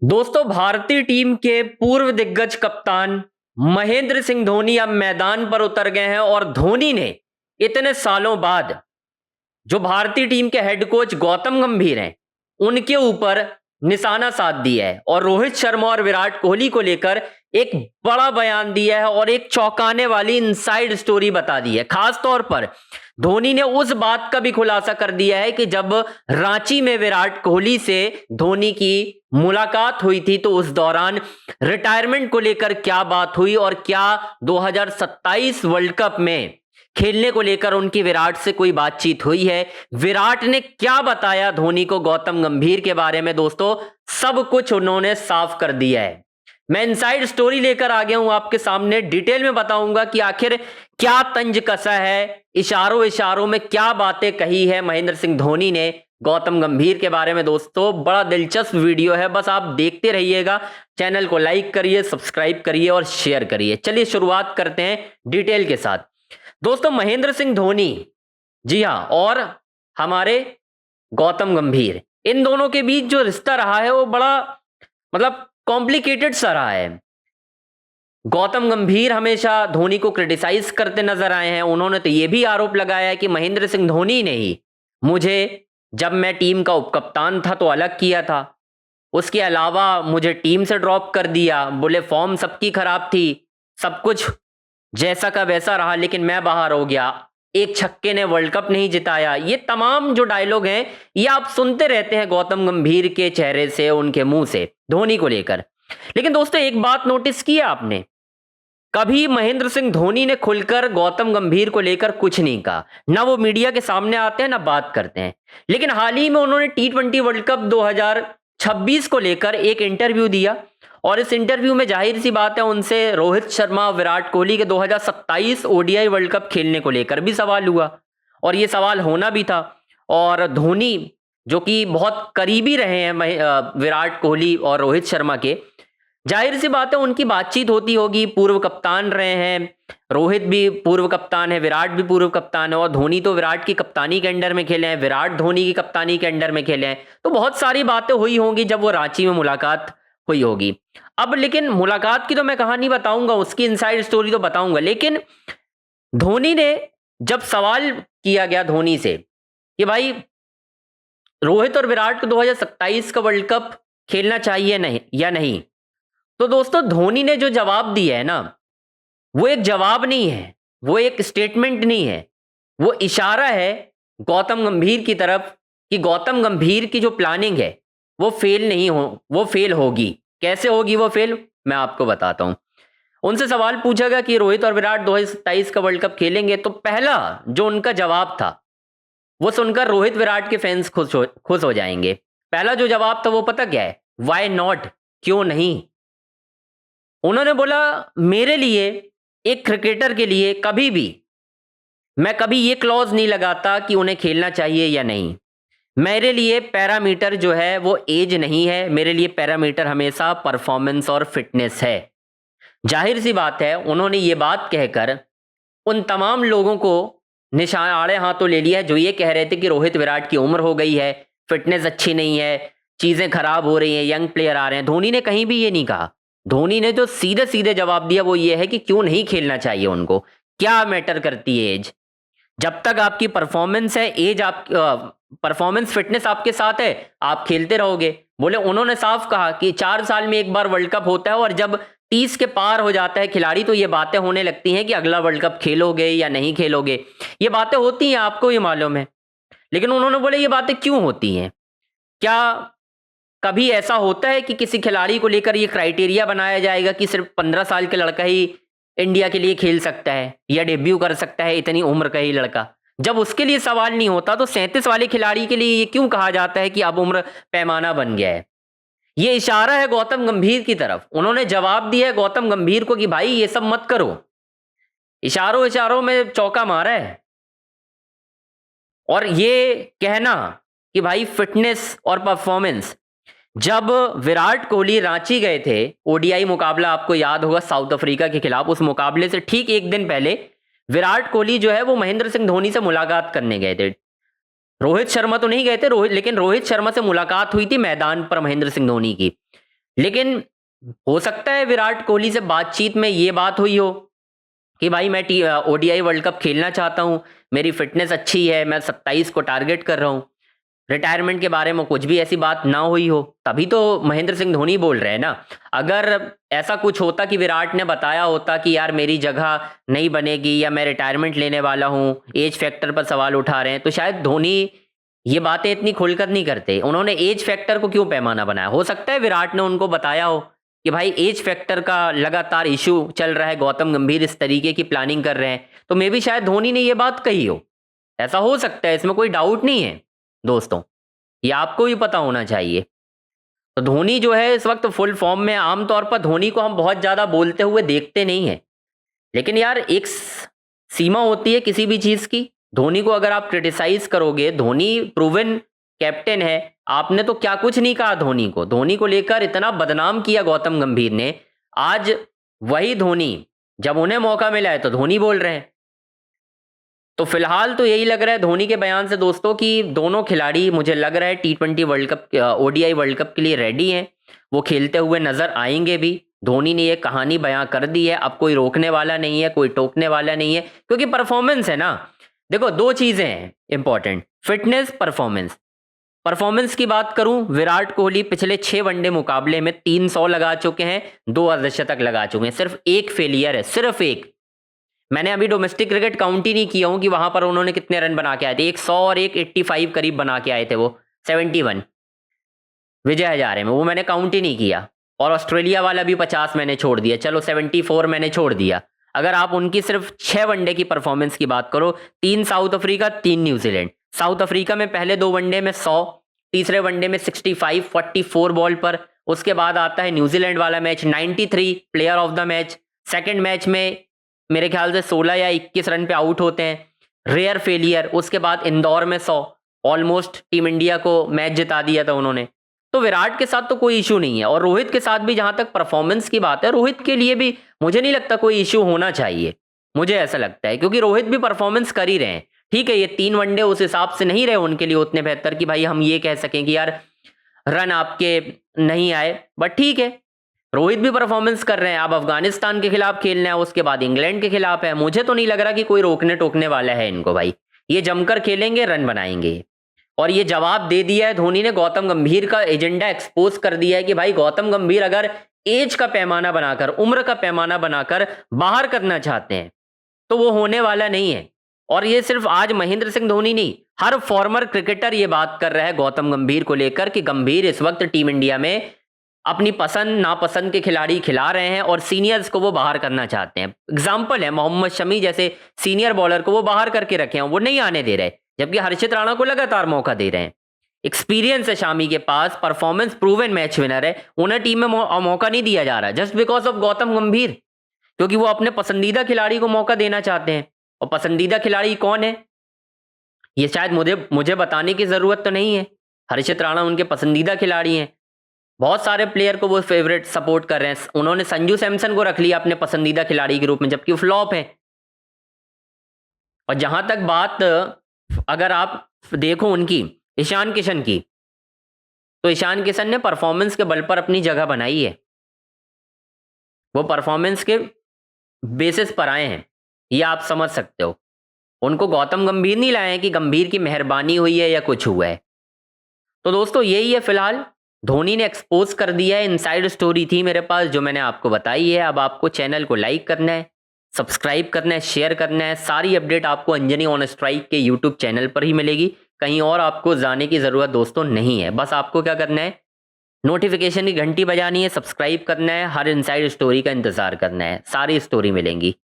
दोस्तों, भारतीय टीम के पूर्व दिग्गज कप्तान महेंद्र सिंह धोनी अब मैदान पर उतर गए हैं और धोनी ने इतने सालों बाद जो भारतीय टीम के हेड कोच गौतम गंभीर हैं उनके ऊपर निशाना साध दिया है और रोहित शर्मा और विराट कोहली को लेकर एक बड़ा बयान दिया है और एक चौंकाने वाली इनसाइड स्टोरी बता दी है। खास तौर पर धोनी ने उस बात का भी खुलासा कर दिया है कि जब रांची में विराट कोहली से धोनी की मुलाकात हुई थी तो उस दौरान रिटायरमेंट को लेकर क्या बात हुई और क्या 2027 वर्ल्ड कप में खेलने को लेकर उनकी विराट से कोई बातचीत हुई है। विराट ने क्या बताया धोनी को गौतम गंभीर के बारे में, दोस्तों सब कुछ उन्होंने साफ कर दिया है। मैं इनसाइड स्टोरी लेकर आ गया हूं आपके सामने, डिटेल में बताऊंगा कि आखिर क्या तंज कसा है, इशारों इशारों में क्या बातें कही है महेंद्र सिंह धोनी ने गौतम गंभीर के बारे में। दोस्तों बड़ा दिलचस्प वीडियो है, बस आप देखते रहिएगा। चैनल को लाइक करिए, सब्सक्राइब करिए और शेयर करिए। चलिए शुरुआत करते हैं डिटेल के साथ। दोस्तों, महेंद्र सिंह धोनी, जी हां, और हमारे गौतम गंभीर, इन दोनों के बीच जो रिश्ता रहा है वो बड़ा कॉम्प्लिकेटेड सा रहा है। गौतम गंभीर हमेशा धोनी को क्रिटिसाइज करते नजर आए हैं। उन्होंने तो यह भी आरोप लगाया है कि महेंद्र सिंह धोनी ने ही मुझे, जब मैं टीम का उपकप्तान था तो अलग किया था, उसके अलावा मुझे टीम से ड्रॉप कर दिया। बोले फॉर्म सबकी खराब थी, सब कुछ जैसा का वैसा रहा, लेकिन मैं बाहर हो गया, एक छक्के ने वर्ल्ड कप नहीं जिताया। ये तमाम जो डायलॉग हैं ये आप सुनते रहते हैं गौतम गंभीर के चेहरे से, उनके मुंह से धोनी को लेकर। लेकिन दोस्तों एक बात नोटिस की आपने, कभी महेंद्र सिंह धोनी ने खुलकर गौतम गंभीर को लेकर कुछ नहीं कहा। ना वो मीडिया के सामने आते हैं ना बात करते हैं। लेकिन हाल ही में उन्होंने T20 वर्ल्ड कप 2026 को लेकर एक इंटरव्यू दिया और इस इंटरव्यू में जाहिर सी बात है उनसे रोहित शर्मा, विराट कोहली के 2027 ODI वर्ल्ड कप खेलने को लेकर भी सवाल हुआ और ये सवाल होना भी था। और धोनी जो कि बहुत करीबी रहे हैं विराट कोहली और रोहित शर्मा के, जाहिर सी बात है उनकी बातचीत होती होगी। पूर्व कप्तान रहे हैं, रोहित भी पूर्व कप्तान है, विराट भी पूर्व कप्तान है और धोनी तो विराट की कप्तानी के अंडर में खेले हैं, विराट धोनी की कप्तानी के अंडर में खेले हैं। तो बहुत सारी बातें हुई होंगी जब वो रांची में मुलाकात हुई होगी। अब लेकिन मुलाकात की तो मैं कहानी बताऊंगा, उसकी इनसाइड स्टोरी तो बताऊंगा। लेकिन धोनी ने जब सवाल किया गया धोनी से कि भाई रोहित और विराट को 2027 का वर्ल्ड कप खेलना चाहिए नहीं या नहीं, तो दोस्तों धोनी ने जो जवाब दिया है ना, वो एक जवाब नहीं है, वो एक स्टेटमेंट नहीं है, वो इशारा है गौतम गंभीर की तरफ कि गौतम गंभीर की जो प्लानिंग है वो फेल नहीं हो, वो फेल होगी। कैसे होगी वो फेल, मैं आपको बताता हूं। उनसे सवाल पूछा गया कि रोहित और विराट 2027 का वर्ल्ड कप खेलेंगे, तो पहला जो उनका जवाब था वो सुनकर रोहित विराट के फैंस खुश हो जाएंगे। पहला जो जवाब था वो पता क्या है, वाई नॉट, क्यों नहीं। उन्होंने बोला मेरे लिए, एक क्रिकेटर के लिए कभी भी मैं कभी ये क्लॉज नहीं लगाता कि उन्हें खेलना चाहिए या नहीं। मेरे लिए पैरामीटर जो है वो एज नहीं है, मेरे लिए पैरामीटर हमेशा परफॉर्मेंस और फिटनेस है। जाहिर सी बात है उन्होंने ये बात कहकर उन तमाम लोगों को निशान आड़े हाथों ले लिया है जो ये कह रहे थे कि रोहित विराट की उम्र हो गई है, फिटनेस अच्छी नहीं है, चीजें खराब हो रही हैं, यंग प्लेयर आ रहे हैं। धोनी ने कहीं भी ये नहीं कहा। धोनी ने जो सीधे सीधे जवाब दिया वो ये है कि क्यों नहीं खेलना चाहिए उनको, क्या मैटर करती है एज। जब तक आपकी परफॉर्मेंस है, एज आप परफॉर्मेंस फिटनेस आपके साथ है, आप खेलते रहोगे। बोले उन्होंने साफ कहा कि 4 साल में एक बार वर्ल्ड कप होता है और जब 30 के पार हो जाता है खिलाड़ी तो ये बातें होने लगती हैं कि अगला वर्ल्ड कप खेलोगे या नहीं खेलोगे। ये बातें होती हैं, आपको ये मालूम है। लेकिन उन्होंने बोले ये बातें क्यों होती हैं, क्या कभी ऐसा होता है कि किसी खिलाड़ी को लेकर ये क्राइटेरिया बनाया जाएगा कि सिर्फ 15 साल का लड़का ही इंडिया के लिए खेल सकता है या डेब्यू कर सकता है, इतनी उम्र का ही लड़का। जब उसके लिए सवाल नहीं होता तो 37 वाले खिलाड़ी के लिए ये क्यों कहा जाता है कि अब उम्र पैमाना बन गया है। ये इशारा है गौतम गंभीर की तरफ। उन्होंने जवाब दिया है गौतम गंभीर को कि भाई ये सब मत करो। इशारों इशारों में चौका मारा है। और ये कहना कि भाई फिटनेस और परफॉर्मेंस, जब विराट कोहली रांची गए थे, ODI मुकाबला आपको याद होगा साउथ अफ्रीका के खिलाफ, उस मुकाबले से ठीक एक दिन पहले विराट कोहली जो है वो महेंद्र सिंह धोनी से मुलाकात करने गए थे। रोहित शर्मा तो नहीं गए थे, लेकिन रोहित शर्मा से मुलाकात हुई थी मैदान पर महेंद्र सिंह धोनी की। लेकिन हो सकता है विराट कोहली से बातचीत में ये बात हुई हो कि भाई मैं ओडीआई वर्ल्ड कप खेलना चाहता हूँ, मेरी फिटनेस अच्छी है, मैं 27 को टारगेट कर रहा हूँ, रिटायरमेंट के बारे में कुछ भी ऐसी बात ना हुई हो, तभी तो महेंद्र सिंह धोनी बोल रहे हैं ना। अगर ऐसा कुछ होता कि विराट ने बताया होता कि यार मेरी जगह नहीं बनेगी या मैं रिटायरमेंट लेने वाला हूँ, एज फैक्टर पर सवाल उठा रहे हैं, तो शायद धोनी ये बातें इतनी खुलकर नहीं करते। उन्होंने एज फैक्टर को क्यों पैमाना बनाया? हो सकता है विराट ने उनको बताया हो कि भाई एज फैक्टर का लगातार इशू चल रहा है, गौतम गंभीर इस तरीके की प्लानिंग कर रहे हैं, तो मे बी शायद धोनी ने ये बात कही हो। ऐसा हो सकता है, इसमें कोई डाउट नहीं है दोस्तों, ये आपको भी पता होना चाहिए। तो धोनी जो है इस वक्त फुल फॉर्म में। आमतौर पर धोनी को हम बहुत ज़्यादा बोलते हुए देखते नहीं हैं, लेकिन यार एक सीमा होती है किसी भी चीज़ की। धोनी को अगर आप क्रिटिसाइज करोगे, धोनी प्रूवन कैप्टन है, आपने तो क्या कुछ नहीं कहा धोनी को। धोनी को लेकर इतना बदनाम किया गौतम गंभीर ने, आज वही धोनी जब उन्हें मौका मिला है तो धोनी बोल रहे हैं। तो फिलहाल तो यही लग रहा है धोनी के बयान से दोस्तों कि दोनों खिलाड़ी मुझे लग रहा है T20 world cup, ODI world cup के लिए रेडी हैं। वो खेलते हुए नजर आएंगे भी। धोनी ने ये कहानी बयां कर दी है, अब कोई रोकने वाला नहीं है, कोई टोकने वाला नहीं है, क्योंकि परफॉर्मेंस है ना। देखो दो चीजें हैं इंपॉर्टेंट, फिटनेस, परफॉर्मेंस। परफॉर्मेंस की बात करूं, विराट कोहली पिछले 6 वनडे मुकाबले में 300 लगा चुके हैं, 2 अर्धशतक लगा चुके हैं, सिर्फ एक फेलियर है, सिर्फ एक। मैंने अभी डोमेस्टिक क्रिकेट काउंट ही नहीं किया हूं कि वहां पर उन्होंने कितने रन बना के आए थे। एक 100 और एक 85 करीब बना के आए थे, वो 71 विजय हजारे में, वो मैंने काउंट ही नहीं किया। और ऑस्ट्रेलिया वाला भी 50 मैंने छोड़ दिया, चलो 74 मैंने छोड़ दिया। अगर आप उनकी सिर्फ 6 वनडे की परफॉर्मेंस की बात करो, 3 south Africa, 3 New Zealand. South Africa में पहले 2 वनडे में 100, तीसरे वनडे में 65 44 बॉल पर। उसके बाद आता है न्यूजीलैंड वाला match, 93 player of the match. Second match में मेरे ख्याल से 16 या 21 रन पे आउट होते हैं, रेयर फेलियर। उसके बाद इंदौर में 100, ऑलमोस्ट टीम इंडिया को मैच जिता दिया था उन्होंने। तो विराट के साथ तो कोई इशू नहीं है, और रोहित के साथ भी जहां तक परफॉर्मेंस की बात है, रोहित के लिए भी मुझे नहीं लगता कोई इशू होना चाहिए, मुझे ऐसा लगता है, क्योंकि रोहित भी परफॉर्मेंस कर ही रहे हैं। ठीक है, ये 3 वनडे उस हिसाब से नहीं रहे उनके लिए उतने बेहतर कि भाई हम ये कह सकें कि यार रन आपके नहीं आए, बट ठीक है, रोहित भी परफॉर्मेंस कर रहे हैं। अब अफगानिस्तान के खिलाफ खेलना है, उसके बाद इंग्लैंड के खिलाफ है। मुझे तो नहीं लग रहा कि कोई रोकने टोकने वाला है इनको भाई, ये जमकर खेलेंगे, रन बनाएंगे। और ये जवाब दे दिया है धोनी ने, गौतम गंभीर का एजेंडा एक्सपोज कर दिया है कि भाई गौतम गंभीर अगर एज का पैमाना बनाकर, उम्र का पैमाना बनाकर बाहर करना चाहते हैं तो वो होने वाला नहीं है। और ये सिर्फ आज महेंद्र सिंह धोनी नहीं, हर फॉर्मर क्रिकेटर ये बात कर रहा है गौतम गंभीर को लेकर कि गंभीर इस वक्त टीम इंडिया में अपनी पसंद नापसंद के खिलाड़ी खिला रहे हैं और सीनियर्स को वो बाहर करना चाहते हैं। एग्जाम्पल है मोहम्मद शमी जैसे सीनियर बॉलर को वो बाहर करके रखे हैं, वो नहीं आने दे रहे, जबकि हर्षित राणा को लगातार मौका दे रहे हैं। एक्सपीरियंस है शामी के पास, परफॉर्मेंस प्रूवन मैच विनर है, उन्हें टीम में मौका नहीं दिया जा रहा जस्ट बिकॉज ऑफ गौतम गंभीर, क्योंकि वो अपने पसंदीदा खिलाड़ी को मौका देना चाहते हैं। और पसंदीदा खिलाड़ी कौन है ये शायद मुझे बताने की जरूरत तो नहीं है। हर्षित राणा उनके पसंदीदा खिलाड़ी हैं, बहुत सारे प्लेयर को वो फेवरेट सपोर्ट कर रहे हैं। उन्होंने संजू सैमसन को रख लिया अपने पसंदीदा खिलाड़ी के रूप में, जबकि वो फ्लॉप है। और जहां तक बात अगर आप देखो उनकी, ईशान किशन की, तो ईशान किशन ने परफॉर्मेंस के बल पर अपनी जगह बनाई है, वो परफॉर्मेंस के बेसिस पर आए हैं, ये आप समझ सकते हो। उनको गौतम गंभीर नहीं लाए हैं कि गंभीर की मेहरबानी हुई है या कुछ हुआ है। तो दोस्तों यही है, फिलहाल धोनी ने एक्सपोज कर दिया है। इनसाइड स्टोरी थी मेरे पास जो मैंने आपको बताई है। अब आपको चैनल को लाइक करना है, सब्सक्राइब करना है, शेयर करना है। सारी अपडेट आपको अंजनी ऑन स्ट्राइक के यूट्यूब चैनल पर ही मिलेगी, कहीं और आपको जाने की ज़रूरत दोस्तों नहीं है। बस आपको क्या करना है, नोटिफिकेशन की घंटी बजानी है, सब्सक्राइब करना है, हर इनसाइड स्टोरी का इंतज़ार करना है, सारी स्टोरी मिलेंगी।